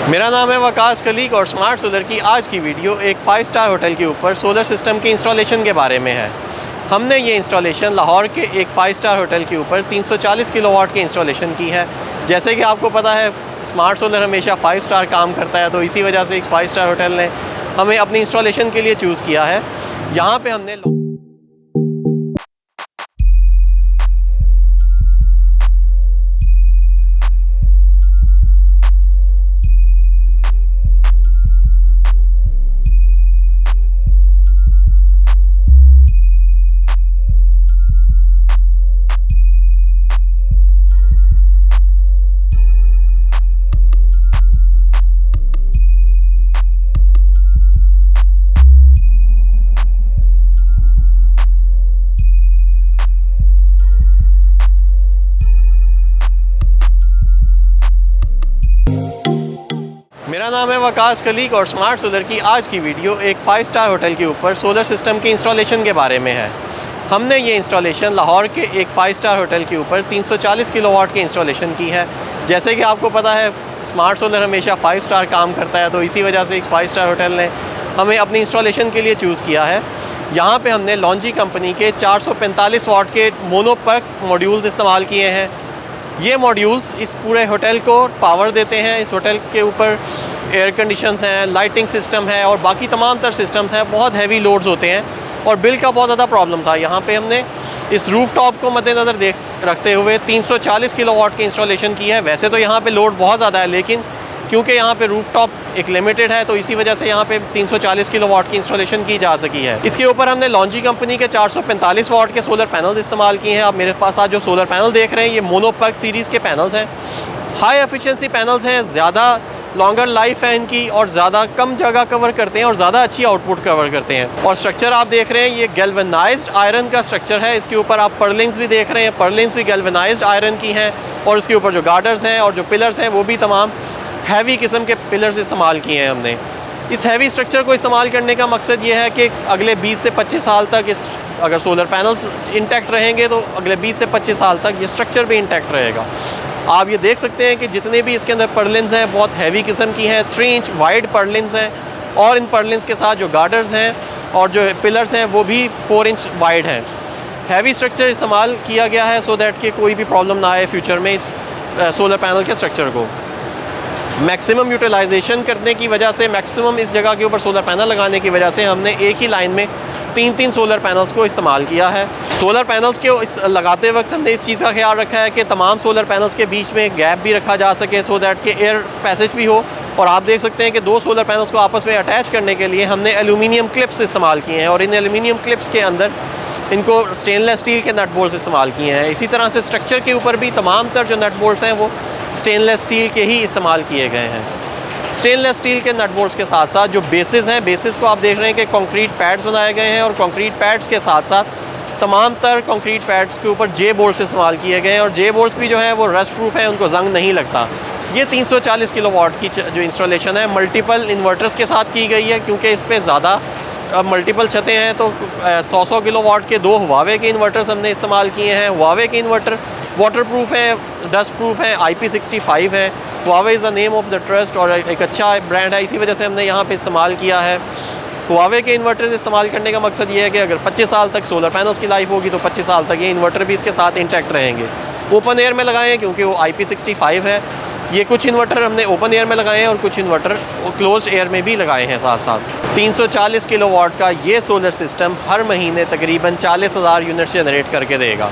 मेरा नाम है वकास खलीक और स्मार्ट सोलर की आज की वीडियो एक 5 स्टार होटल के ऊपर सोलर सिस्टम के इंस्टॉलेशन के बारे में है। हमने ये इंस्टॉलेशन लाहौर के एक 5 स्टार होटल के ऊपर 340 किलोवाट की इंस्टॉलेशन की है। जैसे कि आपको पता है स्मार्ट सोलर हमेशा 5 स्टार काम करता है, तो इसी वजह से एक 5 स्टार होटल ने हमें अपनी इंस्टॉलेशन के लिए चूज़ किया है। यहाँ पर हमने मेरा नाम है वकास खलीक और स्मार्ट सोलर की आज की वीडियो एक 5 स्टार होटल के ऊपर सोलर सिस्टम के इंस्टॉलेशन के बारे में है। हमने ये इंस्टॉलेशन लाहौर के एक 5 स्टार होटल के ऊपर 340 किलोवाट की इंस्टॉलेशन की है। जैसे कि आपको पता है स्मार्ट सोलर हमेशा 5 स्टार काम करता है, तो इसी वजह से एक 5 स्टार होटल ने हमें अपनी इंस्टॉलेशन के लिए चूज़ किया है। यहाँ पर हमने लॉन्जी कंपनी के 445 वाट के मोनोपक मॉड्यूल्स इस्तेमाल किए हैं। ये मॉड्यूल्स इस पूरे होटल को पावर देते हैं। इस होटल के ऊपर एयर कंडीशंस हैं, लाइटिंग सिस्टम है और बाकी तमाम तर सिस्टम्स हैं। बहुत हैवी लोड्स होते हैं और बिल का बहुत ज़्यादा प्रॉब्लम था। यहाँ पे हमने इस रूफ टॉप को मद्देनज़र रखते हुए 340 किलोवाट की इंस्टॉलेशन की है। वैसे तो यहाँ पे लोड बहुत ज़्यादा है, लेकिन क्योंकि यहाँ पे रूफ टॉप एक लिमिटेड है, तो इसी वजह से यहाँ पे 340 किलोवाट की इंस्टॉलेशन की जा सकी है। इसके ऊपर हमने लॉन्जी कंपनी के 445 वाट के सोलर पैनल्स इस्तेमाल किए हैं। अब मेरे पास आज जो सोलर पैनल देख रहे हैं ये मोनोपक सीरीज़ के पैनल्स हैं। हाई एफिशिएंसी पैनल्स हैं, ज़्यादा लॉन्गर लाइफ है इनकी और ज़्यादा कम जगह कवर करते हैं और ज़्यादा अच्छी आउटपुट कवर करते हैं। और स्ट्रक्चर आप देख रहे हैं ये गैल्वेनाइज्ड आयरन का स्ट्रक्चर है। इसके ऊपर आप पर्लिंग्स भी देख रहे हैं, पर्लिंग्स भी गैल्वेनाइज्ड आयरन की हैं। और इसके ऊपर जो गार्डर्स हैं और जो पिलर्स हैं वो भी तमाम हैवी किस्म के पिलर्स इस्तेमाल किए हैं हमने। इस हैवी स्ट्रक्चर को इस्तेमाल करने का मकसद ये है कि अगले 20 से 25 साल तक इस अगर सोलर पैनल्स इंटैक्ट रहेंगे तो अगले 20 से 25 साल तक ये स्ट्रक्चर भी इंटैक्ट रहेगा। आप ये देख सकते हैं कि जितने भी इसके अंदर पर्लिन्स हैं बहुत हैवी किस्म की हैं। 3 इंच वाइड पर्लिन्स हैं और इन पर्लिन्स के साथ जो गार्डर्स हैं और जो पिलर्स हैं वो भी 4 इंच वाइड हैं। हैवी स्ट्रक्चर इस्तेमाल किया गया है सो दैट कि कोई भी प्रॉब्लम ना आए फ्यूचर में इस सोलर पैनल के स्ट्रक्चर को। मैक्सिमम यूटिलाइजेशन करने की वजह से, मैक्सिमम इस जगह के ऊपर सोलर पैनल लगाने की वजह से हमने एक ही लाइन में 3 सोलर पैनल्स को इस्तेमाल किया है। सोलर पैनल्स के लगाते वक्त हमने इस चीज़ का ख्याल रखा है कि तमाम सोलर पैनल्स के बीच में गैप भी रखा जा सके सो दैट कि एयर पैसेज भी हो। और आप देख सकते हैं कि 2 सोलर पैनल्स को आपस में अटैच करने के लिए हमने एल्यूमिनियम क्लिप्स इस्तेमाल किए हैं और इन एल्यूमिनियम क्लिप्स के अंदर इनको स्टेनलेस स्टील के नट बोल्ट्स इस्तेमाल किए हैं। इसी तरह से स्ट्रक्चर के ऊपर भी तमाम तर जो नट बोल्ट्स हैं वो स्टेनलेस स्टील के ही इस्तेमाल किए गए हैं। स्टेनलेस स्टील के नट बोल्ट्स के साथ साथ जो बेसिस हैं, बेसिस को आप देख रहे हैं कि कंक्रीट पैड्स बनाए गए हैं और कंक्रीट पैड्स के साथ साथ तमाम तर कंक्रीट पैड्स के ऊपर जे बोल्ट्स इस्तेमाल किए गए हैं और जे बोल्ट्स भी जो है वो रस्ट प्रूफ है, उनको जंग नहीं लगता। ये 340 किलोवाट की जो इंस्टॉलेशन है मल्टीपल इन्वर्टर्स के साथ की गई है, क्योंकि इस पर ज़्यादा मल्टीपल छतें हैं तो 100 किलोवाट के 2 हुआवे के इन्वर्टर्स हमने इस्तेमाल किए हैं। हुआवे के इन्वर्टर वाटर प्रूफ है, डस्ट प्रूफ है, IP65 है। Huawei is the name of the trust और एक अच्छा ब्रांड है, इसी वजह से हमने यहाँ पे इस्तेमाल किया है। हुआवे के इन्वर्टर्स इस्तेमाल करने का मकसद ये है कि अगर 25 साल तक सोलर पैनल्स की लाइफ होगी तो 25 साल तक ये इन्वर्टर भी इसके साथ इंटैक्ट रहेंगे। ओपन एयर में लगाए हैं क्योंकि वो IP65 है। ये कुछ इन्वर्टर हमने ओपन एयर में लगाए हैं और कुछ इन्वर्टर क्लोज एयर में भी लगाए हैं साथ साथ। 340 किलोवाट का ये सोलर सिस्टम हर महीने तकरीबन 40,000 यूनिट्स जनरेट करके देगा।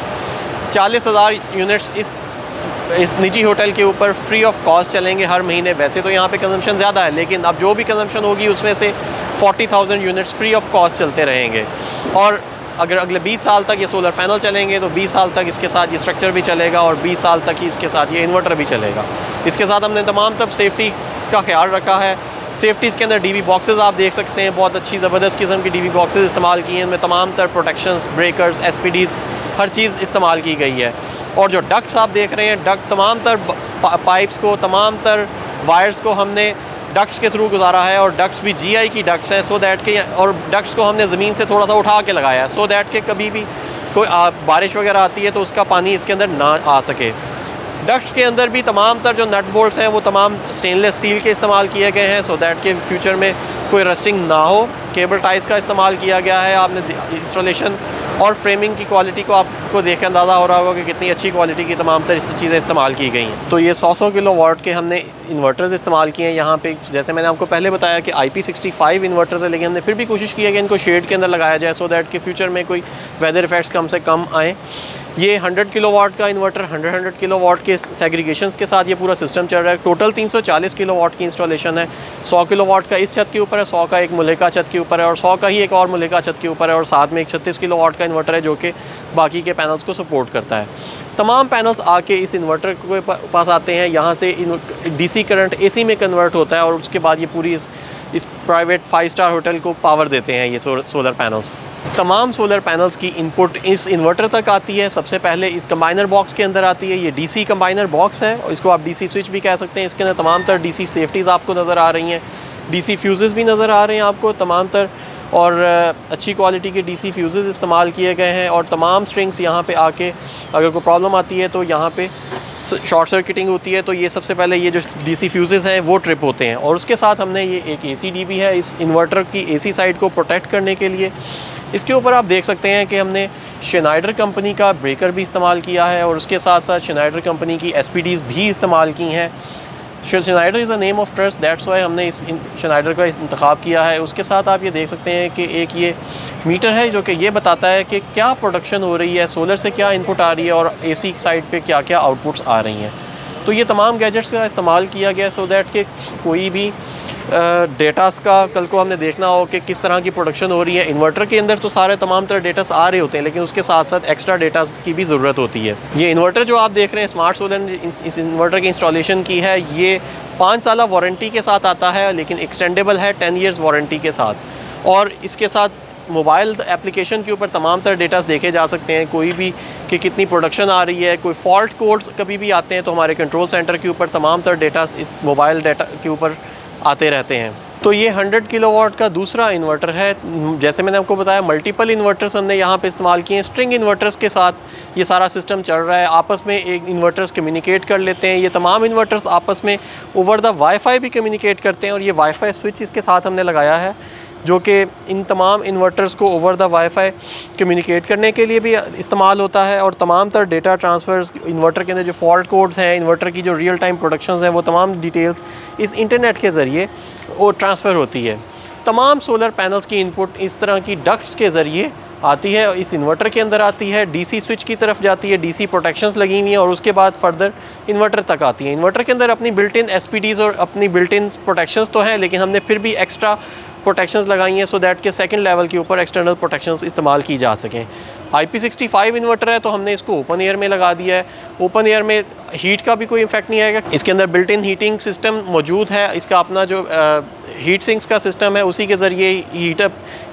40,000 यूनिट्स इस निजी होटल के ऊपर फ्री ऑफ कॉस्ट चलेंगे हर महीने। वैसे तो यहाँ पे कंजम्पशन ज़्यादा है, लेकिन अब जो भी कंजम्पशन होगी उसमें से 40,000 यूनिट्स फ्री ऑफ कॉस्ट चलते रहेंगे। और अगर अगले 20 साल तक ये सोलर पैनल चलेंगे तो 20 साल तक इसके साथ ये स्ट्रक्चर भी चलेगा और 20 साल तक ही इसके साथ ये इन्वर्टर भी चलेगा। इसके साथ हमने तमाम तब सेफ्टी का ख्याल रखा है। सेफ्टी के अंदर DV बॉक्सेस आप देख सकते हैं, बहुत अच्छी ज़बरदस्त किस्म की DV बॉक्सेस इस्तेमाल किए हैं। इनमें तमाम तर प्रोटेक्शंस, ब्रेकर्स, SPDs हर चीज़ इस्तेमाल की गई है। और जो डक्ट्स आप देख रहे हैं, डक्ट तमाम तर पाइप्स को, तमाम तर वायर्स को हमने डक्ट्स के थ्रू गुजारा है और डक्ट्स भी GI की डक्ट्स हैं सो दैट के, और डक्ट्स को हमने ज़मीन से थोड़ा सा उठा के लगाया है सो दैट के कभी भी कोई बारिश वगैरह आती है तो उसका पानी इसके अंदर ना आ सके। डक्ट्स के अंदर भी तमाम तर जो नट बोल्ट्स हैं वो तमाम स्टेनलेस स्टील के इस्तेमाल किए गए हैं, सो दैट के फ्यूचर में कोई रस्टिंग ना हो। केबल टाइज का इस्तेमाल किया गया है। आपने इंस्टॉलेशन और फ्रेमिंग की क्वालिटी को आपको देख के अंदाज़ा हो रहा होगा कि कितनी अच्छी क्वालिटी की तमाम तर चीज़ें इस्तेमाल की गई हैं। तो ये 100 किलो वाट के हमने इन्वर्टर्स इस्तेमाल किए हैं यहाँ पे। जैसे मैंने आपको पहले बताया कि IP65 इन्वर्टर्स है, लेकिन हमने फिर भी कोशिश की है कि इनको शेड के अंदर लगाया जाए, सो दैट कि फ्यूचर में कोई वेदर इफेक्ट्स कम से कम आए। ये 100 किलो वाट का इन्वर्टर 100 किलो वाट के सेग्रीगेशंस के साथ ये पूरा सिस्टम चल रहा है। टोटल 340 किलो वाट की इंस्टॉलेशन है। 100 किलो वाट का इस छत के ऊपर है, 100 का एक मुलेका छत के ऊपर है, और 100 का ही एक और मुलेका छत के ऊपर है, और साथ में एक 36 किलो वाट का इन्वर्टर है जो कि बाकी के पैनल्स को सपोर्ट करता है। तमाम पैनल्स आके इस इन्वर्टर के पास आते हैं, यहाँ से DC करंट AC में कन्वर्ट होता है, और उसके बाद ये पूरी इस प्राइवेट 5 स्टार होटल को पावर देते हैं ये सोलर पैनल्स। तमाम सोलर पैनल्स की इनपुट इस इन्वर्टर तक आती है। सबसे पहले इस कंबाइनर बॉक्स के अंदर आती है। ये DC कंबाइनर बॉक्स है, और इसको आप DC स्विच भी कह सकते हैं। इसके अंदर तमाम तर DC सेफ्टीज़ आपको नज़र आ रही हैं, DC फ्यूज़ेस भी नज़र आ रहे हैं आपको तमाम तर, और अच्छी क्वालिटी के DC फ्यूज़ेस इस्तेमाल किए गए हैं। और तमाम स्ट्रिंग्स यहाँ पे आके अगर कोई प्रॉब्लम आती है तो यहाँ पे शॉर्ट सर्किटिंग होती है, तो ये सबसे पहले ये जो DC फ्यूज़ेस हैं वो ट्रिप होते हैं। और उसके साथ हमने ये एक ACDB है इस इन्वर्टर की AC साइड को प्रोटेक्ट करने के लिए। इसके ऊपर आप देख सकते हैं कि हमने श्नाइडर कंपनी का ब्रेकर भी इस्तेमाल किया है, और उसके साथ साथ श्नाइडर कंपनी की SPDs भी इस्तेमाल की हैं। Schneider is a name of trust, that's why हमने इस श्नाइडर का इंतखाब किया है। उसके साथ आप ये देख सकते हैं कि एक ये मीटर है जो कि ये बताता है कि क्या प्रोडक्शन हो रही है, सोलर से क्या इनपुट आ रही है, और AC साइड पे क्या क्या आउटपुट्स आ रही हैं। तो ये तमाम गैजेट्स का इस्तेमाल किया गया सो दैट कि कोई भी डेटास का कल को हमने देखना हो कि किस तरह की प्रोडक्शन हो रही है। इन्वर्टर के अंदर तो सारे तमाम तरह डेटास आ रहे होते हैं, लेकिन उसके साथ साथ एक्स्ट्रा डेटास की भी ज़रूरत होती है। ये इन्वर्टर जो आप देख रहे हैं स्मार्ट सोलर इस इन्वर्टर की इंस्टॉलेशन की है, ये 5 साल वारंटी के साथ आता है, लेकिन एक्सटेंडेबल है 10 ईयर्स वारंटी के साथ। और इसके साथ मोबाइल एप्लीकेशन के ऊपर तमाम तरह डेटास देखे जा सकते हैं, कोई भी कि कितनी प्रोडक्शन आ रही है, कोई फॉल्ट कोड्स कभी भी आते हैं तो हमारे कंट्रोल सेंटर के ऊपर तमाम तरह डेटास इस मोबाइल डाटा के ऊपर आते रहते हैं। तो ये 100 किलो वाट का दूसरा इन्वर्टर है। जैसे मैंने आपको बताया मल्टीपल इन्वर्टर्स हमने यहाँ पे इस्तेमाल किए हैं। स्ट्रिंग इन्वर्टर्स के साथ ये सारा सिस्टम चल रहा है, आपस में एक इन्वर्टर्स कम्युनिकेट कर लेते हैं। ये तमाम इन्वर्टर्स आपस में ओवर द वाईफाई भी कम्युनिकेट करते हैं, और ये वाईफाई स्विच इसके साथ हमने लगाया है जो कि इन तमाम इन्वर्टर्स को ओवर द वाईफाई कम्युनिकेट करने के लिए भी इस्तेमाल होता है। और तमाम तर डेटा ट्रांसफ़र्स इन्वर्टर के अंदर जो फॉल्ट कोड्स हैं, इन्वर्टर की जो रियल टाइम प्रोडक्शंस हैं, वो तमाम डिटेल्स इस इंटरनेट के ज़रिए वो ट्रांसफ़र होती है। तमाम सोलर पैनल्स की इनपुट इस तरह की डक्ट्स के ज़रिए आती है, इस इन्वर्टर के अंदर आती है, DC स्विच की तरफ जाती है, DC प्रोटेक्शंस लगी हुई हैं, और उसके बाद फर्दर इन्वर्टर तक आती है। इन्वर्टर के अंदर अपनी बिल्ट इन SPDs और अपनी बिल्ट इन प्रोटेक्शंस तो हैं, लेकिन हमने फिर भी एक्स्ट्रा प्रोटेक्शंस लगाई हैं सो दैट के सेकंड लेवल के ऊपर एक्सटर्नल प्रोटेक्शंस इस्तेमाल की जा सकें। IP65 इन्वर्टर है तो हमने इसको ओपन एयर में लगा दिया है। ओपन एयर में हीट का भी कोई इफेक्ट नहीं आएगा। इसके अंदर बिल्ट इन हीटिंग सिस्टम मौजूद है। इसका अपना जो हीट सिंक्स का सिस्टम है उसी के ज़रिए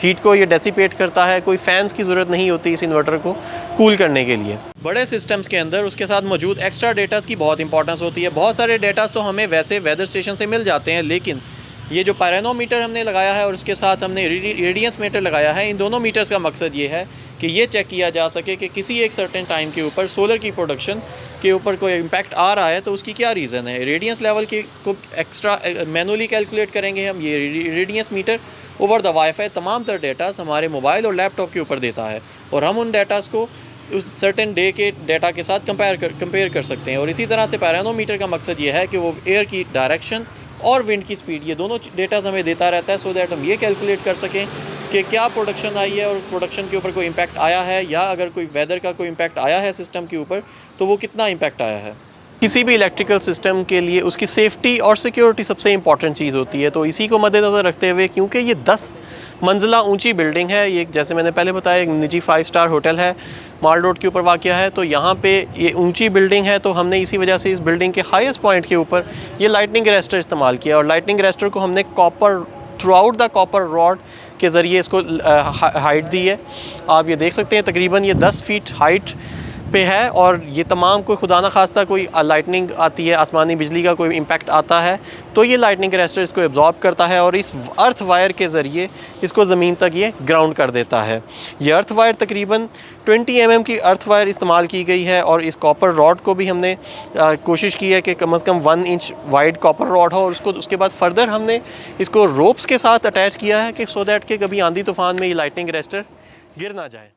हीट को ये डेसिपेट करता है। कोई फ़ैन्स की ज़रूरत नहीं होती इस इन्वर्टर को कूल करने के लिए। बड़े सिस्टम्स के अंदर उसके साथ मौजूद एक्स्ट्रा डेटास की बहुत इंपॉर्टेंस होती है। बहुत सारे डेटास तो हमें वैसे वेदर स्टेशन से मिल जाते हैं, लेकिन ये जो पायरेनोमीटर हमने लगाया है और इसके साथ हमने रेडियंस मीटर लगाया है, इन दोनों मीटर्स का मकसद ये है कि ये चेक किया जा सके कि किसी एक सर्टेन टाइम के ऊपर सोलर की प्रोडक्शन के ऊपर कोई इम्पैक्ट आ रहा है तो उसकी क्या रीज़न है। रेडियंस लेवल के को एक्स्ट्रा मैनुअली कैलकुलेट करेंगे हम। ये radians meter over the wifi तमाम तरह डेटास हमारे मोबाइल और लैपटॉप के ऊपर देता है, और हम उन डेटास को उस सर्टेन डे के डाटा के साथ कंपेयर कर सकते हैं। और इसी तरह से पायरेनोमीटर का मकसद ये है कि वो एयर की डायरेक्शन और विंड की स्पीड, ये दोनों डेटास हमें देता रहता है, सो दैट हम ये कैलकुलेट कर सकें कि क्या प्रोडक्शन आई है और प्रोडक्शन के ऊपर कोई इम्पैक्ट आया है, या अगर कोई वेदर का कोई इम्पैक्ट आया है सिस्टम के ऊपर तो वो कितना इम्पैक्ट आया है। किसी भी इलेक्ट्रिकल सिस्टम के लिए उसकी सेफ्टी और सिक्योरिटी सबसे इंपॉर्टेंट चीज़ होती है। तो इसी को मद्देनज़र रखते हुए, क्योंकि ये 10 मंजिला ऊंची बिल्डिंग है, ये जैसे मैंने पहले बताया एक निजी 5 स्टार होटल है, माल रोड के ऊपर वाक़या है, तो यहाँ पे ये ऊंची बिल्डिंग है, तो हमने इसी वजह से इस बिल्डिंग के हाईएस्ट पॉइंट के ऊपर ये लाइटनिंग अरेस्टर इस्तेमाल किया। और लाइटनिंग अरेस्टर को हमने copper through out the copper rod के ज़रिए इसको हाइट दी है। आप ये देख सकते हैं तकरीबन ये 10 फीट हाइट पे है और ये तमाम कोई खुदा ना खास्ता कोई लाइटनिंग आती है, आसमानी बिजली का कोई इम्पैक्ट आता है तो ये लाइटनिंग अरेस्टर इसको एब्जॉर्ब करता है और इस अर्थ वायर के ज़रिए इसको ज़मीन तक ये ग्राउंड कर देता है। ये अर्थ वायर तकरीबन 20 mm की अर्थ वायर इस्तेमाल की गई है और इस कॉपर रॉड को भी हमने कोशिश की है कि कम से कम 1 इंच वाइड कॉपर रॉड हो और उसके बाद फर्दर हमने इसको रोप्स के साथ अटैच किया है कि सो दैट कि कभी आंधी तूफ़ान में ये लाइटनिंग अरेस्टर गिर ना जाए।